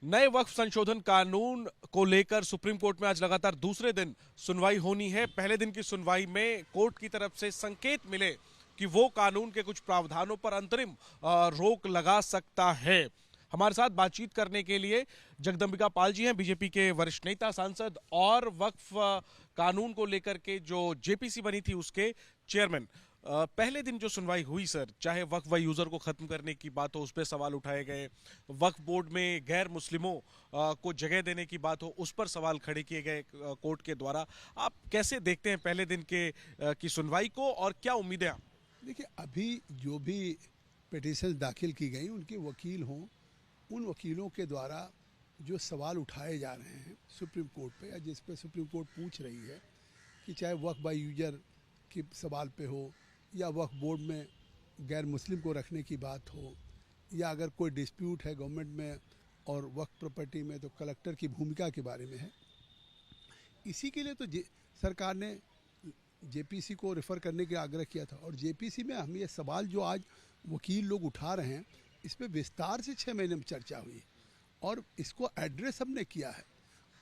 नए वक्फ संशोधन कानून को लेकर सुप्रीम कोर्ट में आज लगातार दूसरे दिन सुनवाई होनी है। पहले दिन की सुनवाई में कोर्ट की तरफ से संकेत मिले कि वो कानून के कुछ प्रावधानों पर अंतरिम रोक लगा सकता है। हमारे साथ बातचीत करने के लिए जगदंबिका पाल जी हैं, बीजेपी के वरिष्ठ नेता, सांसद और वक्फ कानून को लेकर के जो जेपीसी बनी थी उसके चेयरमैन। पहले दिन जो सुनवाई हुई सर, चाहे वक्फ व यूजर को खत्म करने की बात हो, उस पर सवाल उठाए गए, वक्फ बोर्ड में गैर मुस्लिमों को जगह देने की बात हो, उस पर सवाल खड़े किए गए कोर्ट के द्वारा। आप कैसे देखते हैं पहले दिन के की सुनवाई को और क्या उम्मीदें आप? देखिए, अभी जो भी पिटीशन दाखिल की गई उनके वकील हों, उन वकीलों के द्वारा जो सवाल उठाए जा रहे हैं सुप्रीम कोर्ट पे, या जिस पे सुप्रीम कोर्ट पूछ रही है कि चाहे वक्फ बाय यूजर के सवाल पे हो, या वक्फ बोर्ड में गैर मुस्लिम को रखने की बात हो, या अगर कोई डिस्प्यूट है गवर्नमेंट में और वक्फ प्रॉपर्टी में, तो कलेक्टर की भूमिका के बारे में है। इसी के लिए तो सरकार ने जेपीसी को रेफ़र करने का आग्रह किया था, और जेपीसी में हम ये सवाल जो आज वकील लोग उठा रहे हैं, इस पर विस्तार से 6 महीने में चर्चा हुई और इसको एड्रेस हमने किया है।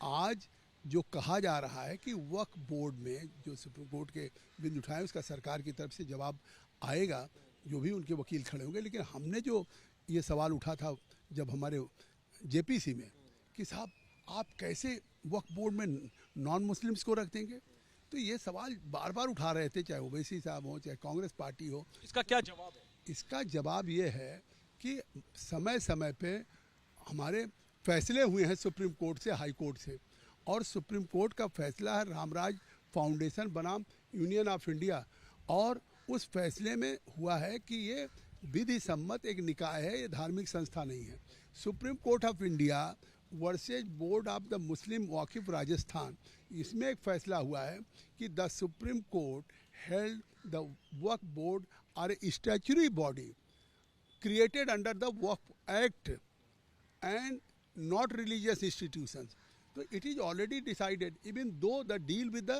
आज जो कहा जा रहा है कि वक्फ बोर्ड में जो सुप्रीम कोर्ट के बिंदु उठाए, उसका सरकार की तरफ से जवाब आएगा, जो भी उनके वकील खड़े होंगे। लेकिन हमने जो ये सवाल उठा था जब हमारे जेपीसी में कि साहब आप कैसे वक्फ बोर्ड में नॉन मुस्लिम्स को रख देंगे, तो ये सवाल बार बार उठा रहे थे, चाहे ओवैसी साहब हो, चाहे कांग्रेस पार्टी हो। इसका क्या जवाब है? इसका जवाब ये है कि समय समय पे हमारे फैसले हुए हैं सुप्रीम कोर्ट से, हाई कोर्ट से, और सुप्रीम कोर्ट का फैसला है रामराज फाउंडेशन बनाम यूनियन ऑफ इंडिया, और उस फैसले में हुआ है कि ये विधि सम्मत एक निकाय है, ये धार्मिक संस्था नहीं है। Supreme court of India versus board of the Muslim वाकिफ राजस्थान, इसमें एक फैसला हुआ है कि the supreme court held the Waqf board are a statutory body created under the Waqf Act and not religious institutions. So it is already decided, even though the deal with the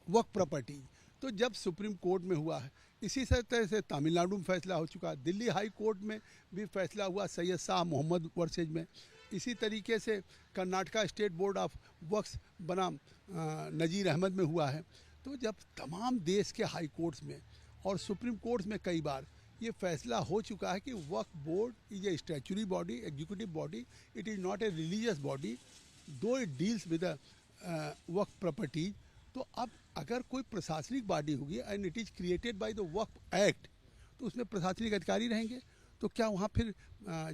Waqf property. तो जब supreme court में हुआ है, इसी तरह से तमिलनाडु में फैसला हो चुका है, दिल्ली हाई कोर्ट में भी फैसला हुआ सैयद शाह मोहम्मद वर्सेज में, इसी तरीके से कर्नाटका स्टेट बोर्ड ऑफ वक्फ बनाम नज़ीर अहमद में हुआ है। तो जब तमाम देश के हाई कोर्ट्स में और सुप्रीम कोर्ट्स में कई बार ये फैसला हो चुका है कि Waqf board is a statutory body, executive body, it is not a religious body, though it deals with Waqf property. तो अब अगर कोई प्रशासनिक बॉडी होगी and it is created by the Waqf act, तो उसमें प्रशासनिक अधिकारी रहेंगे। तो क्या वहाँ फिर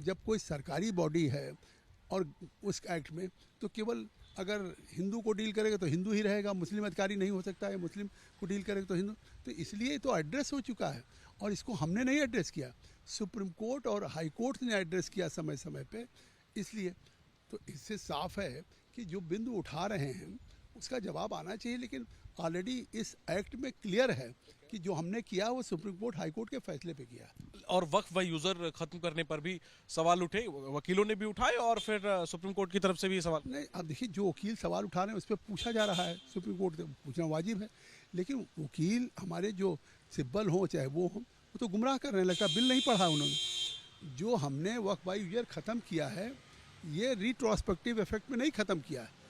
जब कोई सरकारी बॉडी है और उस एक्ट में, तो केवल अगर हिंदू को डील करेगा तो हिंदू ही रहेगा, मुस्लिम अधिकारी नहीं हो सकता है, मुस्लिम को डील करेगा तो हिंदू। तो इसलिए तो एड्रेस हो चुका है, और इसको हमने नहीं एड्रेस किया, सुप्रीम कोर्ट और हाई कोर्ट ने एड्रेस किया समय समय पे। इसलिए तो इससे साफ है कि जो बिंदु उठा रहे हैं उसका जवाब आना चाहिए। लेकिन ऑलरेडी इस एक्ट में क्लियर है कि जो हमने किया वो सुप्रीम कोर्ट हाई कोर्ट के फैसले पे किया। और वक्फ व यूजर खत्म करने पर भी सवाल उठे, वकीलों ने भी उठाए और फिर सुप्रीम कोर्ट की तरफ से भी सवाल। नहीं, अब देखिए, जो वकील सवाल उठा रहे हैं उस पर पूछा जा रहा है, सुप्रीम कोर्ट से पूछना वाजिब है। लेकिन वकील हमारे जो सिब्बल हों चाहे वो हों, वो तो गुमराह कर रहे हैं, लगता है बिल नहीं पढ़ा उन्होंने। जो हमने वक्फ बाय यूजर ख़त्म किया है, ये रिट्रोस्पेक्टिव इफेक्ट में नहीं ख़त्म किया है।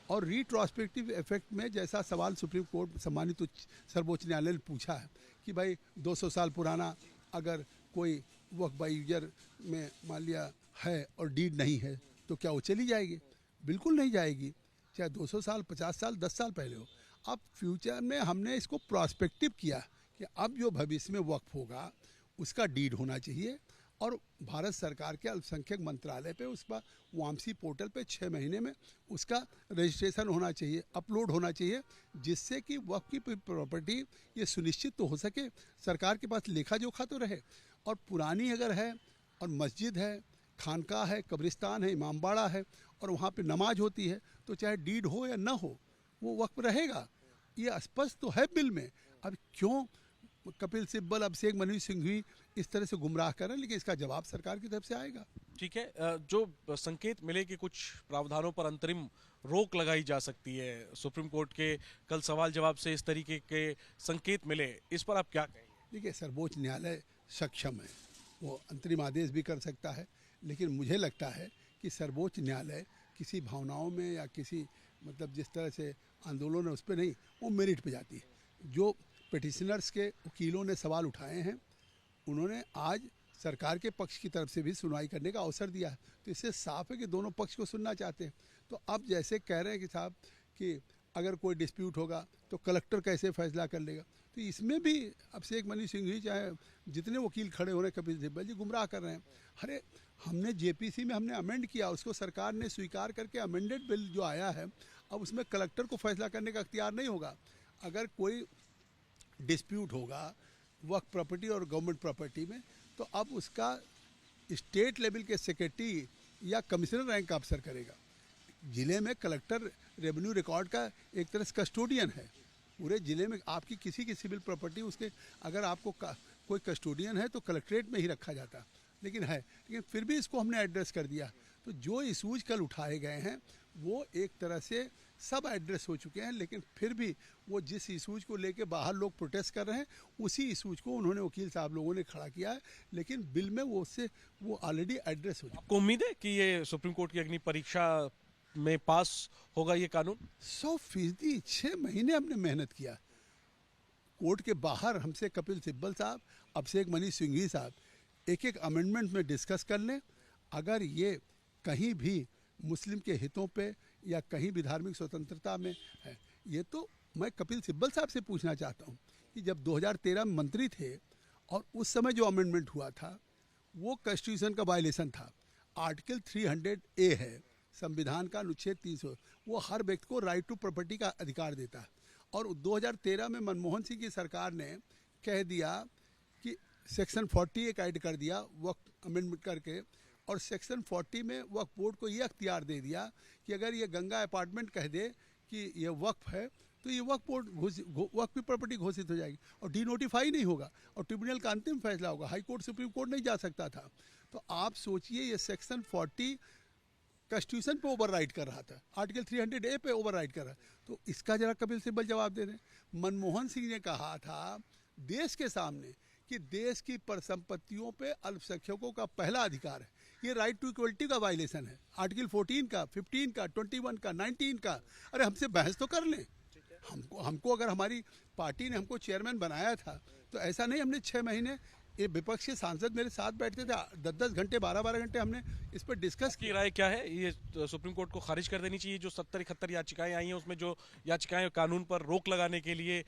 और रिट्रोस्पेक्टिव इफेक्ट में जैसा सवाल सुप्रीम कोर्ट सम्मानित सर्वोच्च न्यायालय ने पूछा है कि भाई 200 साल पुराना अगर कोई वक्फ बाय यूजर में मान लिया है और डीड नहीं है, तो क्या वो चली जाएगी? बिल्कुल नहीं जाएगी, चाहे 200 साल, 50 साल, 10 साल पहले हो। अब फ्यूचर में हमने इसको प्रोस्पेक्टिव किया कि अब जो भविष्य में वक्फ होगा उसका डीड होना चाहिए, और भारत सरकार के अल्पसंख्यक मंत्रालय पे उस पर वामसी पोर्टल पे 6 महीने में उसका रजिस्ट्रेशन होना चाहिए, अपलोड होना चाहिए, जिससे कि वक्फ की प्रॉपर्टी ये सुनिश्चित तो हो सके, सरकार के पास लेखा जोखा तो रहे। और पुरानी अगर है और मस्जिद है, खानका है, कब्रिस्तान है, इमामबाड़ा है, और वहाँ पे नमाज होती है, तो चाहे डीड हो या ना हो वो वक्फ रहेगा। ये स्पष्ट तो है बिल में। अब क्यों कपिल सिब्बल, अभिषेक मनु सिंघवी इस तरह से गुमराह कर रहे हैं, लेकिन इसका जवाब सरकार की तरफ से आएगा। ठीक है, जो संकेत मिले कि कुछ प्रावधानों पर अंतरिम रोक लगाई जा सकती है, सुप्रीम कोर्ट के कल सवाल जवाब से इस तरीके के संकेत मिले, इस पर आप क्या कहेंगे? देखिए, सर्वोच्च न्यायालय सक्षम है, वो अंतरिम आदेश भी कर सकता है, लेकिन मुझे लगता है कि सर्वोच्च न्यायालय किसी भावनाओं में या किसी मतलब जिस तरह से आंदोलन है उस पर नहीं, वो मेरिट पे जाती है। जो पिटिशनर्स के वकीलों ने सवाल उठाए हैं उन्होंने आज सरकार के पक्ष की तरफ से भी सुनवाई करने का अवसर दिया है, तो इससे साफ है कि दोनों पक्ष को सुनना चाहते हैं। तो अब जैसे कह रहे हैं कि साहब कि अगर कोई डिस्प्यूट होगा तो कलेक्टर कैसे फैसला कर लेगा, तो इसमें भी अब शेख मनीष सिंघवी चाहे जितने वकील खड़े हो रहे हैं, कपिल सिब्बल जी गुमराह कर रहे हैं। अरे हमने जेपीसी में हमने अमेंड किया, उसको सरकार ने स्वीकार करके अमेंडेड बिल जो आया है, अब उसमें कलेक्टर को फैसला करने का अख्तियार नहीं होगा। अगर कोई डिस्प्यूट होगा वक्फ प्रॉपर्टी और गवर्नमेंट प्रॉपर्टी में, तो अब उसका स्टेट लेवल के सेक्रेटरी या कमिश्नर रैंक का अफसर करेगा। ज़िले में कलेक्टर रेवेन्यू रिकॉर्ड का एक तरह से कस्टोडियन है। पूरे ज़िले में आपकी किसी की सिविल प्रॉपर्टी उसके अगर आपको कोई कस्टोडियन है तो कलेक्ट्रेट में ही रखा जाता, लेकिन फिर भी इसको हमने एड्रेस कर दिया। तो जो इशूज कल उठाए गए हैं वो एक तरह से सब एड्रेस हो चुके हैं, लेकिन फिर भी वो जिस इशूज को लेके बाहर लोग प्रोटेस्ट कर रहे हैं उसी इशूज को उन्होंने वकील साहब लोगों ने खड़ा किया है, लेकिन बिल में वो ऑलरेडी एड्रेस हो चुका है। आपको उम्मीद है कि ये सुप्रीम कोर्ट की अग्नि परीक्षा में पास होगा ये कानून? 100%। 6 महीने हमने मेहनत किया। कोर्ट के बाहर हमसे कपिल सिब्बल साहब, अब शेख मनीष सिंघवी साहब एक एक अमेंडमेंट में डिस्कस कर लें। अगर ये कहीं भी मुस्लिम के हितों पे या कहीं भी धार्मिक स्वतंत्रता में है, ये तो मैं कपिल सिब्बल साहब से पूछना चाहता हूँ कि जब 2013 में मंत्री थे और उस समय जो अमेंडमेंट हुआ था वो कॉन्स्टिट्यूशन का वायलेशन था। आर्टिकल 300A है संविधान का, अनुच्छेद 300, वो हर व्यक्ति को राइट टू प्रॉपर्टी का अधिकार देता है। और 2013 में मनमोहन सिंह की सरकार ने कह दिया कि सेक्शन 40 एक ऐड कर दिया वक्फ अमेंडमेंट करके, और सेक्शन 40 में वक्फ बोर्ड को ये अख्तियार दे दिया कि अगर ये गंगा अपार्टमेंट कह दे कि ये वक्फ है तो ये वक्फ बोर्ड वक्फ की प्रॉपर्टी घोषित हो जाएगी और डीनोटिफाई नहीं होगा और ट्रिब्यूनल का अंतिम फैसला होगा। हाई कोर्ट सुप्रीम कोर्ट नहीं जा सकता था। तो आप सोचिए ये सेक्शन 40 कॉन्स्टिट्यूशन पे ओवरराइड कर रहा था, आर्टिकल 300A पे ओवरराइड कर रहा। तो इसका जरा कपिल सिब्बल जवाब दे दें। मनमोहन सिंह ने कहा था देश के सामने कि देश की परिसंपत्तियों पे अल्पसंख्यकों का पहला अधिकार है, ये राइट टू इक्वलिटी का वायलेशन है। आर्टिकल 14 का, 15 का, 21 का, 19 का। अरे हमसे बहस तो कर लें। हमको अगर हमारी पार्टी ने हमको चेयरमैन बनाया था तो ऐसा नहीं हमने 6 महीने, ये विपक्ष के सांसद मेरे साथ बैठते थे, 10-10 घंटे 12-12 घंटे हमने इस पर डिस्कस की राय क्या है? ये सुप्रीम कोर्ट को खारिज कर देनी चाहिए जो 70-71 याचिकाएं आई हैं, उसमें जो याचिकाएं कानून पर रोक लगाने के लिए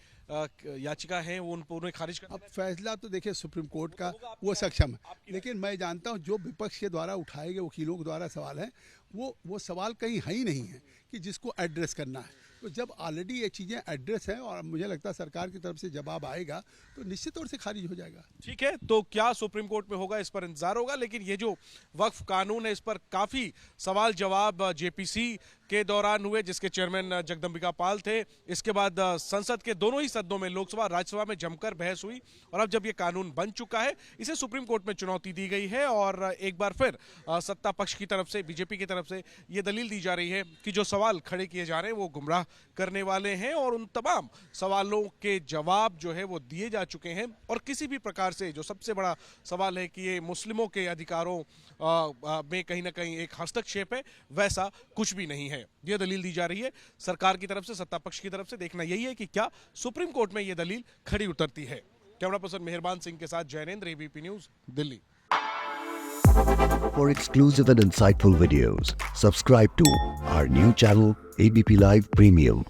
याचिका है वो उन्हें खारिज कर। अब फैसला तो देखिए सुप्रीम कोर्ट का वो सक्षम है, लेकिन मैं जानता हूँ जो विपक्ष के द्वारा उठाए गए वकीलों के द्वारा सवाल है वो सवाल कहीं है ही नहीं है कि जिसको एड्रेस करना है। तो जब ऑलरेडी ये चीज़ें एड्रेस हैं और मुझे लगता है सरकार की तरफ से जवाब आएगा तो निश्चित तौर से खारिज हो जाएगा। ठीक है, तो क्या सुप्रीम कोर्ट में होगा इस पर इंतजार होगा, लेकिन ये जो वक्फ कानून है इस पर काफी सवाल जवाब जेपीसी के दौरान हुए जिसके चेयरमैन जगदम्बिका पाल थे। इसके बाद संसद के दोनों ही सदनों में, लोकसभा राज्यसभा में जमकर बहस हुई और अब जब ये कानून बन चुका है इसे सुप्रीम कोर्ट में चुनौती दी गई है और एक बार फिर सत्ता पक्ष की तरफ से, बीजेपी की तरफ से ये दलील दी जा रही है कि जो सवाल खड़े किए जा रहे हैं वो गुमराह करने वाले हैं और उन तमाम सवालों के जवाब जो है वो दिए जा चुके हैं। और किसी भी प्रकार से जो सबसे बड़ा सवाल है कि ये मुस्लिमों के अधिकारों में कहीं ना कहीं एक हस्तक्षेप है, वैसा कुछ भी नहीं है। ये दलील दी जा रही है सरकार की तरफ से, सत्ता पक्ष की तरफ से। देखना यही है कि क्या सुप्रीम कोर्ट में ये दलील खड़ी उतरती है। कैमरा पर्सन मेहरबान सिंह के साथ Jainendra, ABP news, Delhi. For exclusive and insightful videos, subscribe to our new channel ABP Live Premium.